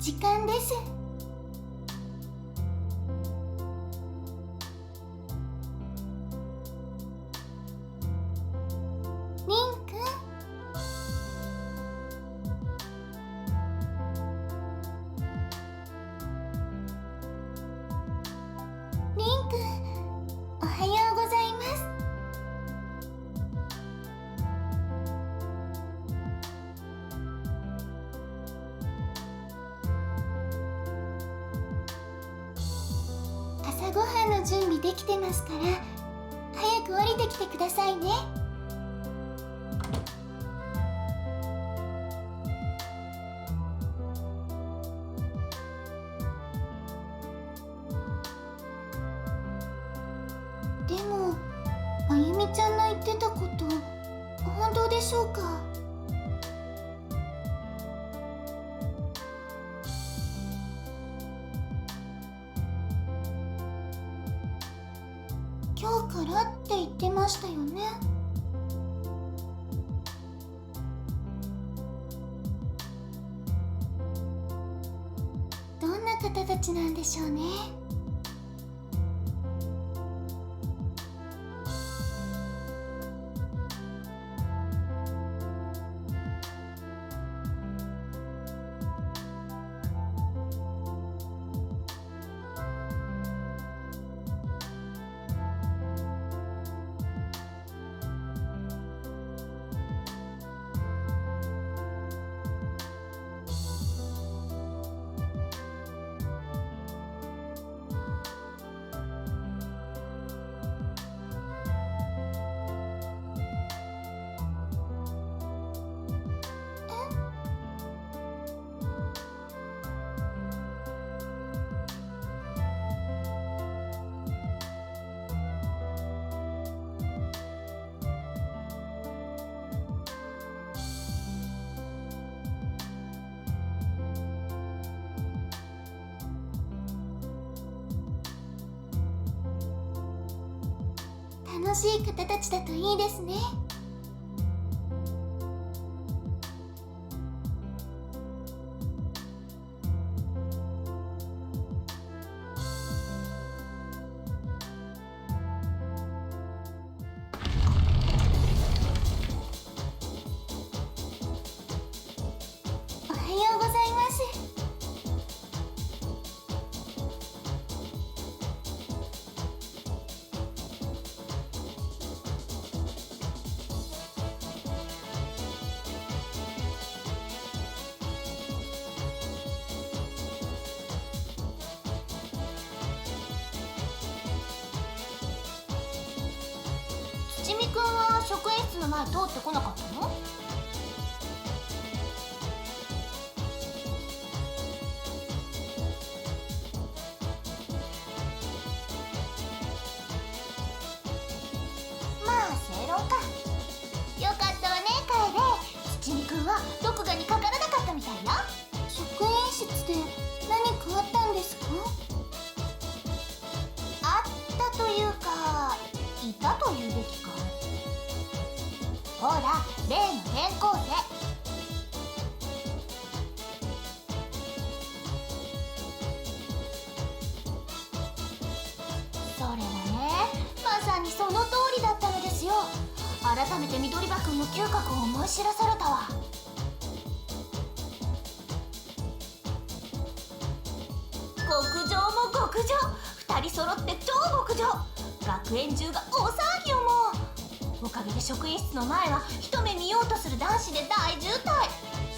時間です。リンくん。リンくん、おはようございます。朝ごはんの準備できてますから、早く降りてきてくださいね。でも、あゆみちゃんの言ってたこと、本当でしょうか？今日からって言ってましたよね。どんな方たちなんでしょうね。楽しい方たちだといいですね。おはようございます。ちみくんは職員室の前通ってこなかったの？まあ正論か。よかったわね、楓。ちみくんは毒牙にかからなかったみたいよ。職員室で何かあったんですか？あったというか、いたというべきか。ほら、例の転校生。それがね、まさにその通りだったのですよ。改めて緑葉くんの嗅覚を思い知らされたわ。極上も極上、2人揃って超極上。学園中が大騒ぎよ。もうおかげで職員室の前は一目見ようとする男子で大渋滞。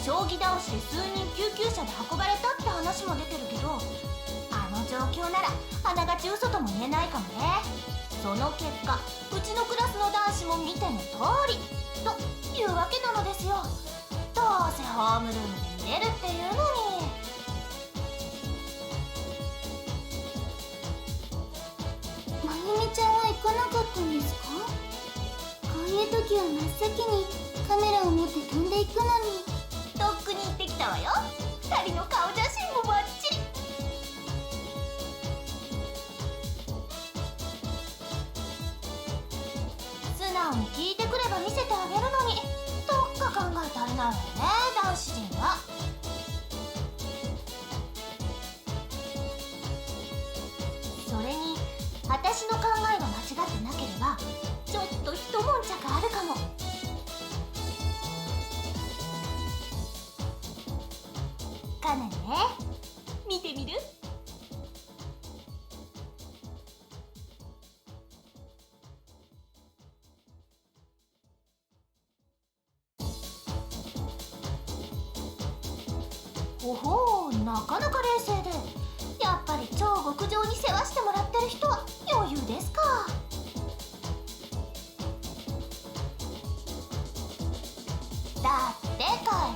将棋倒しで数人救急車で運ばれたって話も出てるけど、あの状況ならあながち嘘とも言えないかもね。その結果、うちのクラスの男子も見ての通りというわけなのですよ。どうせホームルームで見れるっていうのに。まゆみちゃんは行かなかったんですか？こういう時は真っ先にカメラを持って飛んでいくのに。とっくに行ってきたわよ。2人の顔写真もバッチリ。素直に聞いてくれば見せてあげるのに、どっか考えてあれないわよね、男子陣は。私の考えが間違ってなければちょっと一悶着あるかも。かなね、見てみる？おほう、なかなか冷静で、やっぱり超極上に世話してもらってる人は余裕ですか。だって楓、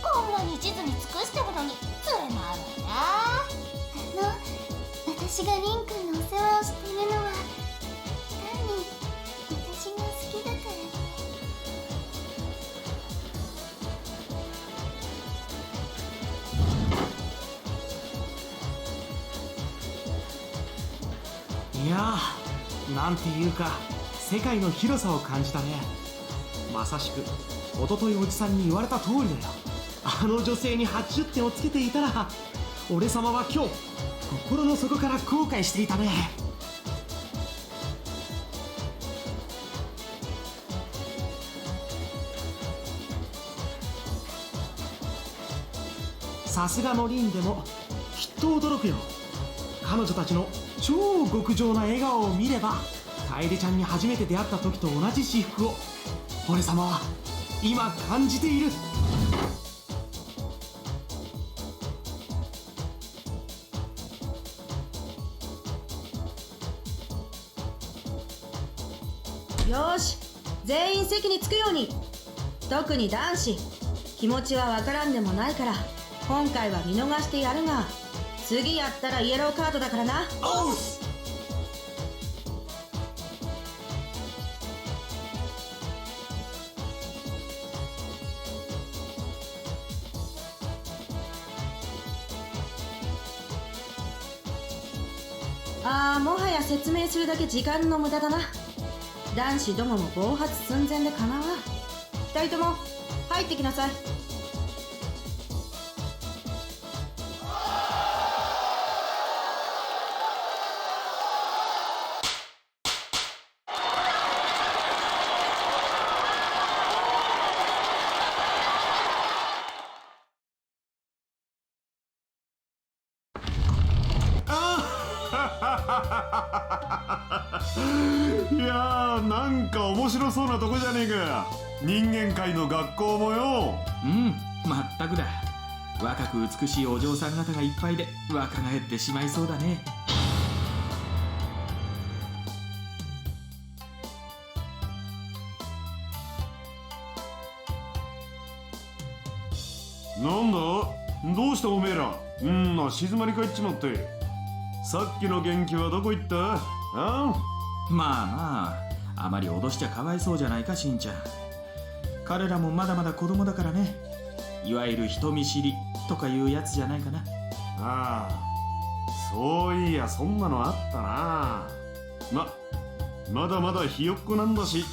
こんなに地図に尽くしてるのにつれないわよね。私がリンくんのお世話をしているのは単に私が好きだから。いやー、なんていうか世界の広さを感じたね。まさしく一昨日おじさんに言われた通りだよ。あの女性に80点をつけていたら俺様は今日心の底から後悔していたね。さすがのリンでもきっと驚くよ。彼女たちの超極上な笑顔を見れば、楓ちゃんに初めて出会った時と同じ至福を俺様は今感じている。よーし、全員席に着くように。特に男子、気持ちはわからんでもないから今回は見逃してやるが、次やったらイエローカードだからな。おうす。もはや説明するだけ時間の無駄だな。男子どもも暴発寸前でかなわん。二人とも入ってきなさい。いやー、なんか面白そうなとこじゃねえか。人間界の学校もよ。まったくだ。若く美しいお嬢さん方がいっぱいで若返ってしまいそうだね。なんだ、どうしたおめえら。静まり返っちまって。さっきの元気はどこ行った？まあまあ、あまり脅しちゃかわいそうじゃないか、しんちゃん。彼らもまだまだ子供だからね。いわゆる人見知りとかいうやつじゃないかな。ああ、そういや、そんなのあったな。まだまだひよっこなんだし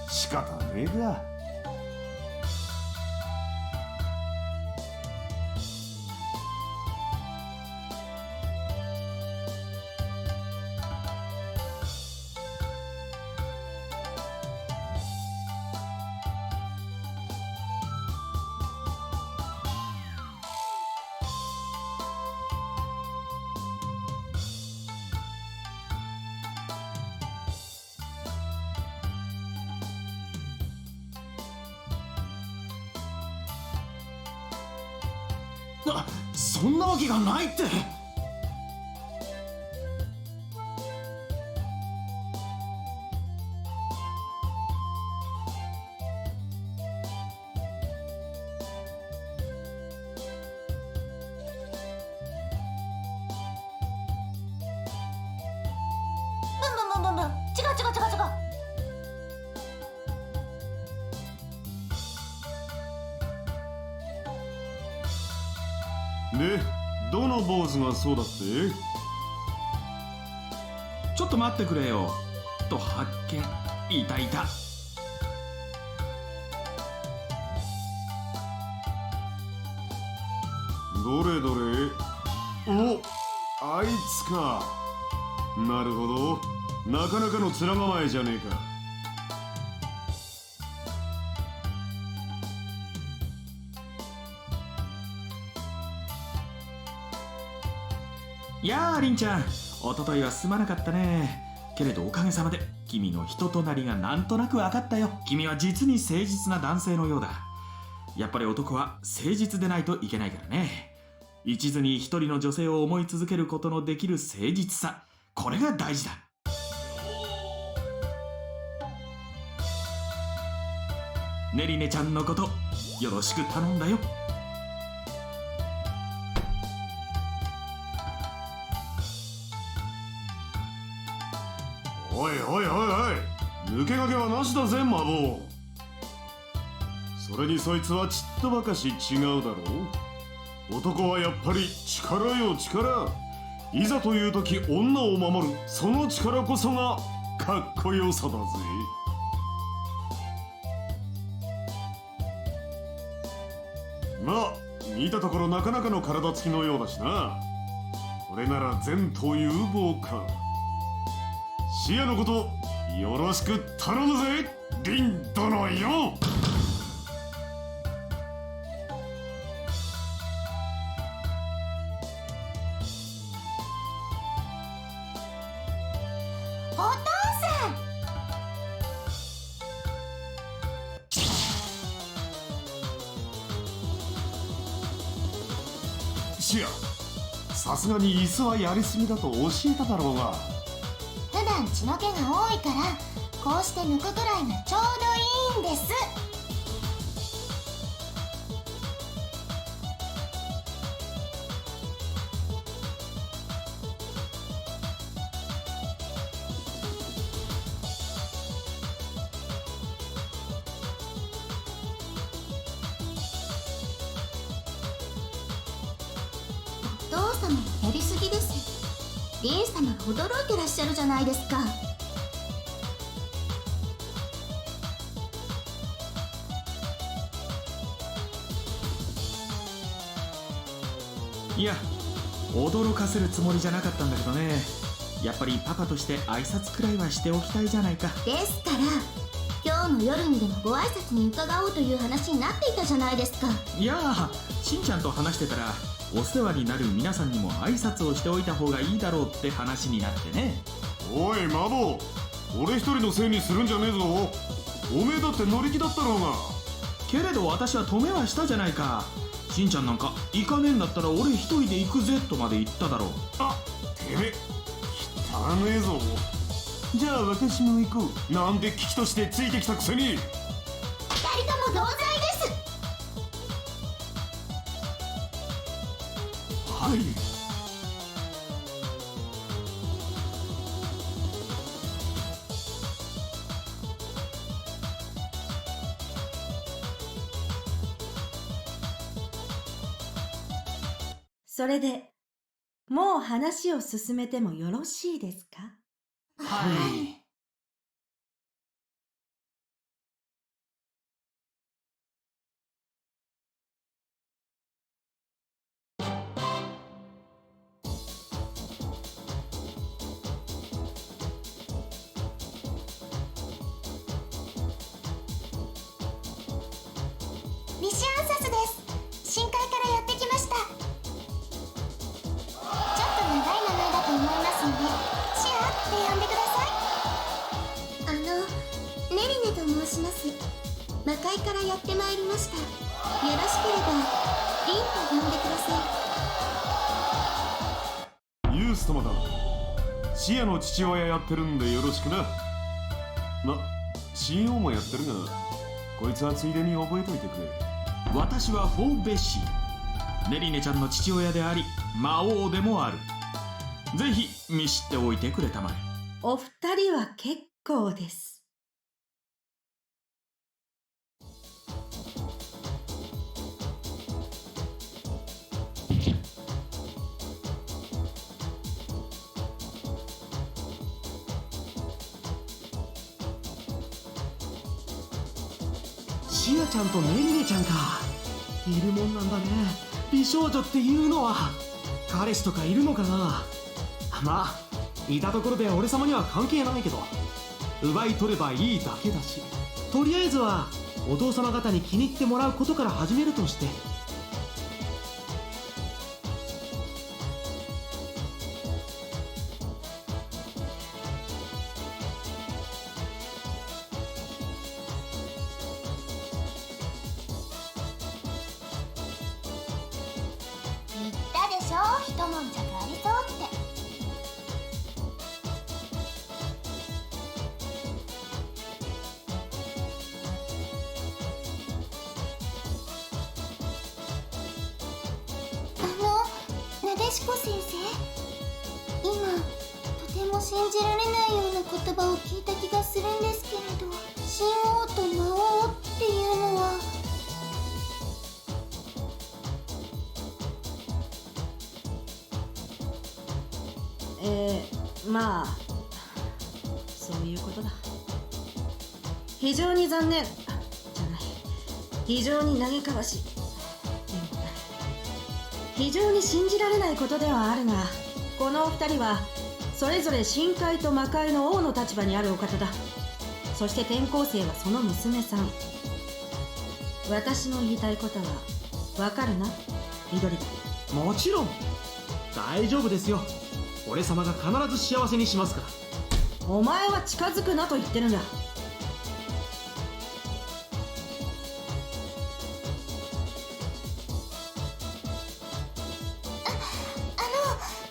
仕方ねえか。そんなわけがないって。ブン、違う。で、どの坊主がそうだって？ちょっと待ってくれよ。と発見。いた。どれどれ。お、あいつか。なるほど、なかなかの面構えじゃねえか。やあ、りんちゃん、おとといはすまなかったね。けれどおかげさまで君の人となりがなんとなく分かったよ。君は実に誠実な男性のようだ。やっぱり男は誠実でないといけないからね。一途に一人の女性を思い続けることのできる誠実さ、これが大事だ。ねりねちゃんのことよろしく頼んだよ。おいおいおいおい、抜け駆けはなしだぜ魔王。それにそいつはちっとばかし違うだろう。男はやっぱり力よ力。いざという時女を守るその力こそがかっこよさだぜ。まあ見たところなかなかの体つきのようだしな。これなら前途有望か。シアのことよろしく頼むぜリン殿よ。お父さん。シア、さすがに椅子はやりすぎだと教えただろうが。普段血の気が多いからこうして抜くくらいがちょうどいいんです。お父様もやりすぎです。リン様が驚いてらっしゃるじゃないですか。いや、驚かせるつもりじゃなかったんだけどね。やっぱりパパとして挨拶くらいはしておきたいじゃないか。ですから今日の夜にでもご挨拶に伺おうという話になっていたじゃないですか。いやあ、しんちゃんと話してたらお世話になる皆さんにも挨拶をしておいた方がいいだろうって話になってね。おいマボ、俺一人のせいにするんじゃねえぞ。おめえだって乗り気だったろうが。けれど私は止めはしたじゃないか。しんちゃんなんか行かねえんだったら俺一人で行くぜとまで言っただろう。あ、てめえ汚ねえぞ。じゃあ私も行こう。なんで危機としてついてきたくせに。二人とも同罪です。はい。それでもう話を進めてもよろしいですか？はい。リシアンサスです。深海からやってきました。ちょっと長い名前だと思いますのでシアって呼んでください。ネリネと申します。魔界からやってまいりました。よろしければリンと呼んでください。ユース様だ。シアの父親やってるんでよろしくな。CEO もやってるが、こいつはついでに覚えといてくれ。私はフォーベッシー、ネリネちゃんの父親であり魔王でもある。ぜひ見知っておいてくれたまえ。お二人は結構です。シアちゃんとメリネちゃんか。いるもんなんだね、美少女っていうのは。彼氏とかいるのかな。まあいたところで俺様には関係ないけど、奪い取ればいいだけだし、とりあえずはお父様方に気に入ってもらうことから始めるとして。言ったでしょ、一悶着ありそうって。なでしこ先生、今とても信じられないような言葉を聞いた気がするんですけれど、神王と魔王っていうのは。まあそういうことだ。非常に残念じゃない、非常に嘆かわしい、非常に信じられないことではあるが、このお二人はそれぞれ深海と魔界の王の立場にあるお方だ。そして転校生はその娘さん。私の言いたいことはわかるな、緑だ。もちろん大丈夫ですよ。俺様が必ず幸せにしますから。お前は近づくなと言ってるんだ。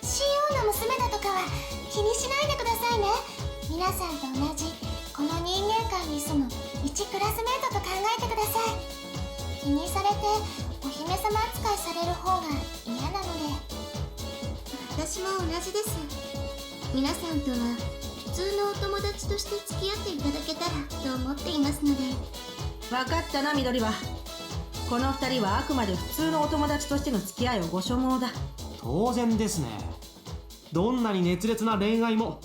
シオの娘だとかは気にしないでくださいね。皆さんと同じこの人間界に住む一クラスメートと考えてください。気にされてお姫様扱いされる方が嫌なので。私も同じです。皆さんとは普通のお友達として付き合っていただけたらと思っていますので。分かったな、緑は。この二人はあくまで普通のお友達としての付き合いをご所望だ。当然ですね。どんなに熱烈な恋愛も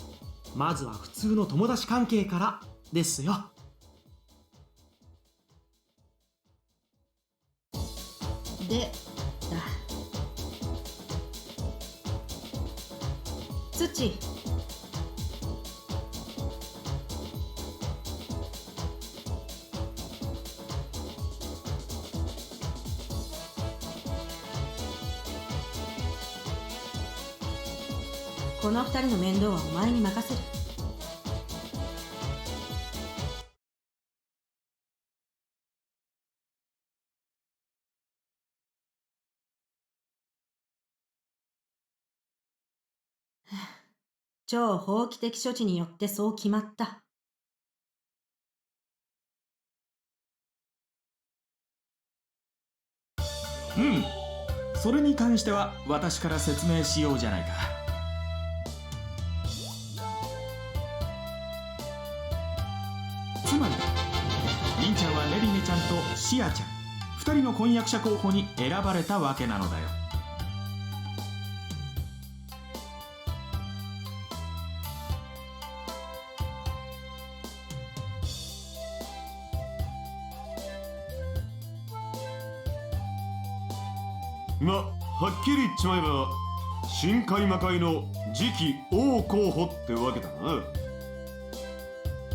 まずは普通の友達関係からですよ。でだ、土、この二人の面倒はお前に任せる。超法規的処置によってそう決まった。それに関しては私から説明しようじゃないか。つまりりんちゃんはネリネちゃんとシアちゃん2人の婚約者候補に選ばれたわけなのだよ。はっきり言っちまえば深海魔界の次期王候補ってわけだな。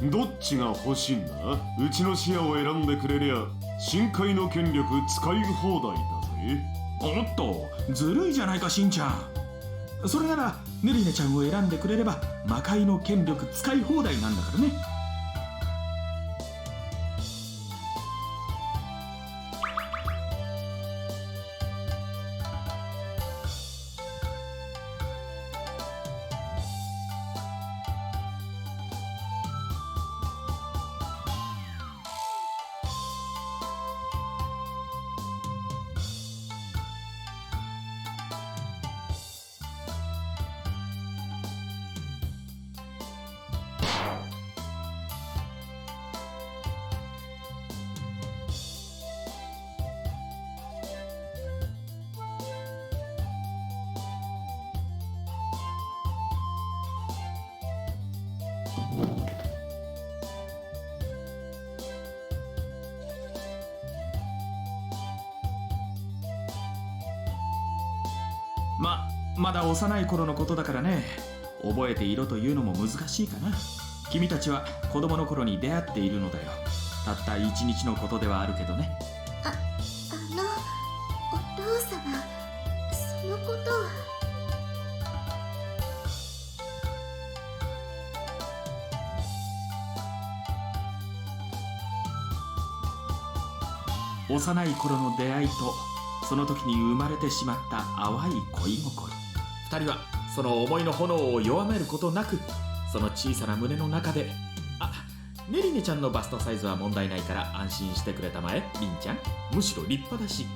どっちが欲しいんだ？うちの視野を選んでくれりゃ深海の権力使い放題だぜ。おっと、ずるいじゃないかしんちゃん。それならネリネちゃんを選んでくれれば魔界の権力使い放題なんだからね。まだ幼い頃のことだからね。覚えていろというのも難しいかな。君たちは子供の頃に出会っているのだよ。たった一日のことではあるけどね。お父様、そのことは。幼い頃の出会いとその時に生まれてしまった淡い恋心。二人はその思いの炎を弱めることなく、その小さな胸の中で、ネリネちゃんのバストサイズは問題ないから安心してくれたまえ、リンちゃん。むしろ立派だし。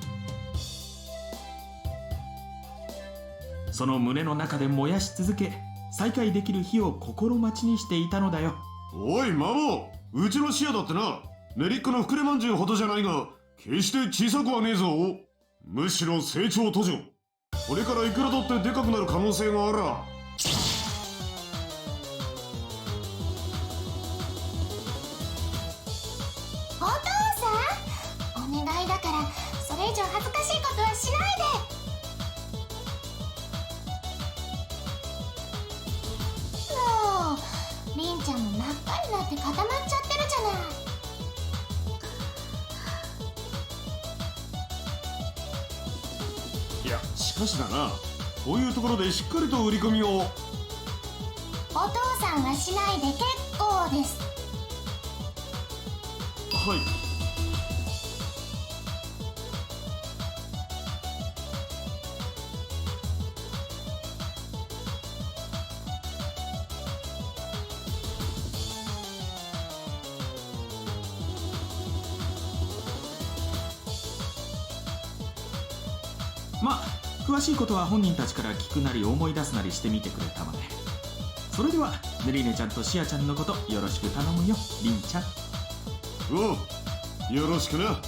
その胸の中で燃やし続け、再会できる日を心待ちにしていたのだよ。おいマモ、うちのシアだってな、練りっこの膨れまんじゅうほどじゃないが、決して小さくはねえぞ。むしろ成長途上。これからいくらだってでかくなる可能性があら。お父さん、お願いだからそれ以上恥ずかしいことはしないで。もうりんちゃんも真っ赤になって固まっちゃってるじゃない。いや、しかしだな、こういうところでしっかりと売り込みを。お父さんはしないで結構です。はい。まあ詳しいことは本人たちから聞くなり思い出すなりしてみてくれたまで。それではネリネちゃんとシアちゃんのことよろしく頼むよ、リンちゃん。おう、よろしくな。